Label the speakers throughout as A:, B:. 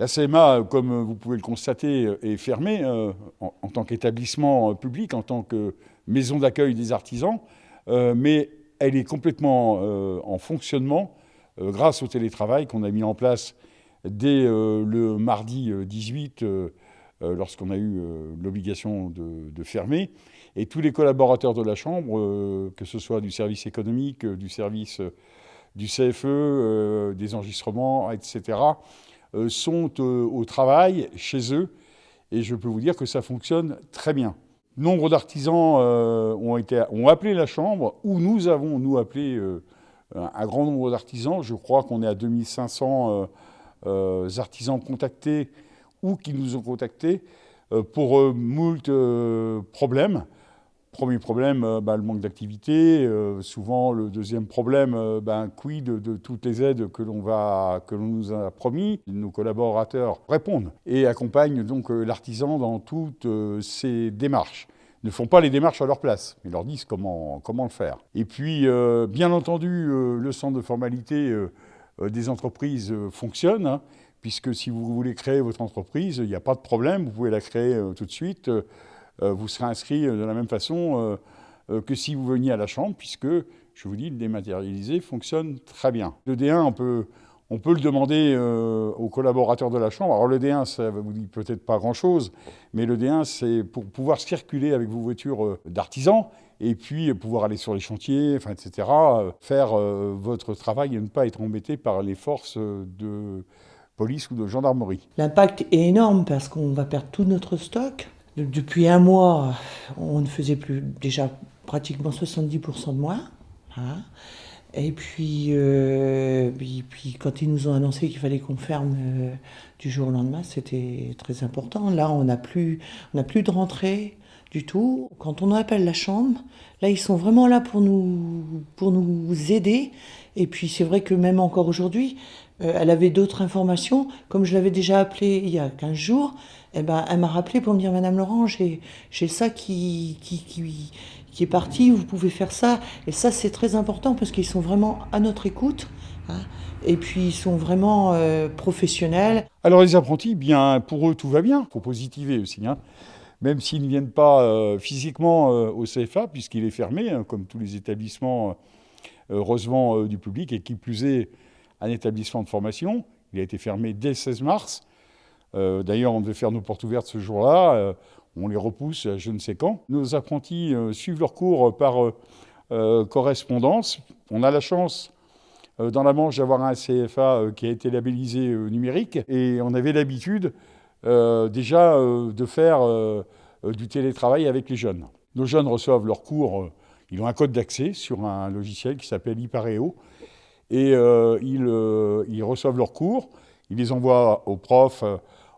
A: La CMA, comme vous pouvez le constater, est fermée en tant qu'établissement public, en tant que maison d'accueil des artisans, mais elle est complètement en fonctionnement grâce au télétravail qu'on a mis en place dès le mardi 18, lorsqu'on a eu l'obligation de fermer. Et tous les collaborateurs de la Chambre, que ce soit du service économique, du service du CFE, des enregistrements, etc., sont au travail, chez eux, et je peux vous dire que ça fonctionne très bien. Nombre d'artisans ont appelé la Chambre, ou nous avons, nous, appelé un grand nombre d'artisans. Je crois qu'on est à 2500 artisans contactés ou qui nous ont contactés pour moult problèmes. Premier problème, le manque d'activité. Souvent, le deuxième problème, quid de toutes les aides que l'on nous a promis. Nos collaborateurs répondent et accompagnent donc l'artisan dans toutes ces démarches. Ils ne font pas les démarches à leur place, ils leur disent comment le faire. Et puis, bien entendu, le centre de formalité des entreprises fonctionne, hein, puisque si vous voulez créer votre entreprise, il n'y a pas de problème, vous pouvez la créer tout de suite. Vous serez inscrit de la même façon que si vous veniez à la Chambre, puisque, je vous dis, le dématérialisé fonctionne très bien. Le D1, on peut le demander aux collaborateurs de la Chambre. Alors le D1, ça ne vous dit peut-être pas grand-chose, mais le D1, c'est pour pouvoir circuler avec vos voitures d'artisans, et puis pouvoir aller sur les chantiers, etc., faire votre travail et ne pas être embêté par les forces de police ou de gendarmerie.
B: L'impact est énorme parce qu'on va perdre tout notre stock. Depuis un mois, on ne faisait plus déjà pratiquement 70% de moins. Hein. Et puis, quand ils nous ont annoncé qu'il fallait qu'on ferme du jour au lendemain, c'était très important. Là, on n'a plus de rentrée du tout. Quand on appelle la Chambre, là, ils sont vraiment là pour nous aider. Et puis, c'est vrai que même encore aujourd'hui, elle avait d'autres informations. Comme je l'avais déjà appelée il y a 15 jours, elle m'a rappelé pour me dire « Madame Laurent, j'ai ça qui est parti, vous pouvez faire ça ». Et ça, c'est très important parce qu'ils sont vraiment à notre écoute. Hein, et puis, ils sont vraiment professionnels.
A: Alors les apprentis, bien, pour eux, tout va bien. Il faut positiver aussi, hein. Même s'ils ne viennent pas physiquement au CFA, puisqu'il est fermé, hein, comme tous les établissements, heureusement, du public, et qui plus est, un établissement de formation. Il a été fermé dès le 16 mars. D'ailleurs, on devait faire nos portes ouvertes ce jour-là. On les repousse à je ne sais quand. Nos apprentis suivent leurs cours par correspondance. On a la chance, dans la Manche, d'avoir un CFA qui a été labellisé numérique. Et on avait l'habitude déjà de faire du télétravail avec les jeunes. Nos jeunes reçoivent leurs cours, ils ont un code d'accès sur un logiciel qui s'appelle Ipareo, et ils reçoivent leurs cours, ils les envoient aux profs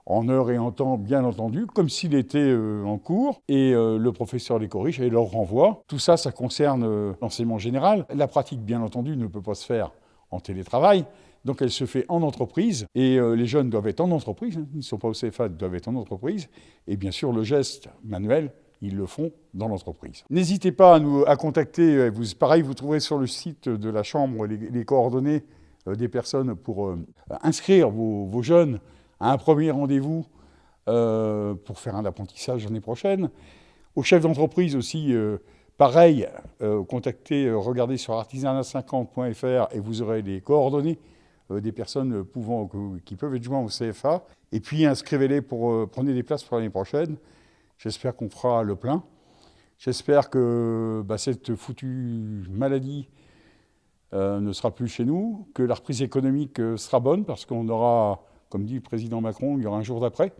A: en heure et en temps, bien entendu, comme s'il était en cours, et le professeur les corrige et leur renvoie. Tout ça, ça concerne l'enseignement général. La pratique, bien entendu, ne peut pas se faire en télétravail. Donc elle se fait en entreprise, et les jeunes doivent être en entreprise, hein, ils ne sont pas au CFA, ils doivent être en entreprise, et bien sûr le geste manuel, ils le font dans l'entreprise. N'hésitez pas à contacter, pareil, vous trouverez sur le site de la Chambre les coordonnées des personnes pour inscrire vos jeunes à un premier rendez-vous pour faire un apprentissage l'année prochaine. Aux chefs d'entreprise aussi, pareil, contactez, regardez sur artisanat50.fr et vous aurez les coordonnées des personnes qui peuvent être joints au CFA. Et puis inscrivez-les prenez des places pour l'année prochaine. J'espère qu'on fera le plein. J'espère que cette foutue maladie ne sera plus chez nous, que la reprise économique sera bonne, parce qu'on aura, comme dit le président Macron, il y aura un jour d'après.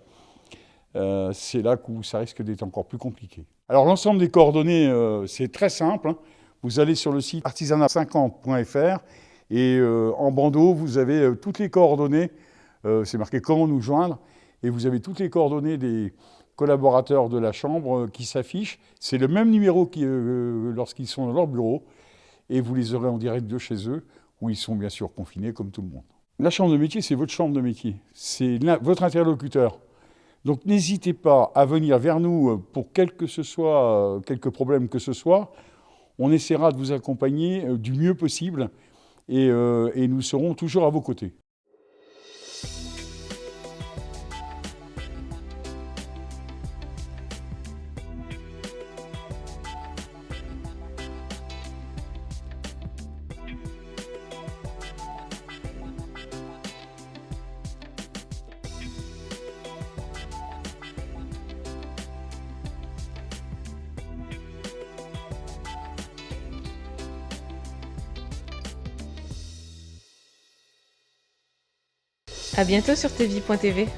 A: C'est là où ça risque d'être encore plus compliqué. Alors l'ensemble des coordonnées, c'est très simple, hein. Vous allez sur le site artisanat50.fr et en bandeau, vous avez toutes les coordonnées. C'est marqué « Comment nous joindre ?» et vous avez toutes les coordonnées des collaborateurs de la Chambre qui s'affichent. C'est le même numéro lorsqu'ils sont dans leur bureau, et vous les aurez en direct de chez eux, où ils sont bien sûr confinés comme tout le monde. La chambre de métier, c'est votre chambre de métier. C'est votre interlocuteur. Donc n'hésitez pas à venir vers nous pour quelques problèmes que ce soit. On essaiera de vous accompagner du mieux possible, et nous serons toujours à vos côtés.
C: À bientôt sur tvi.tv.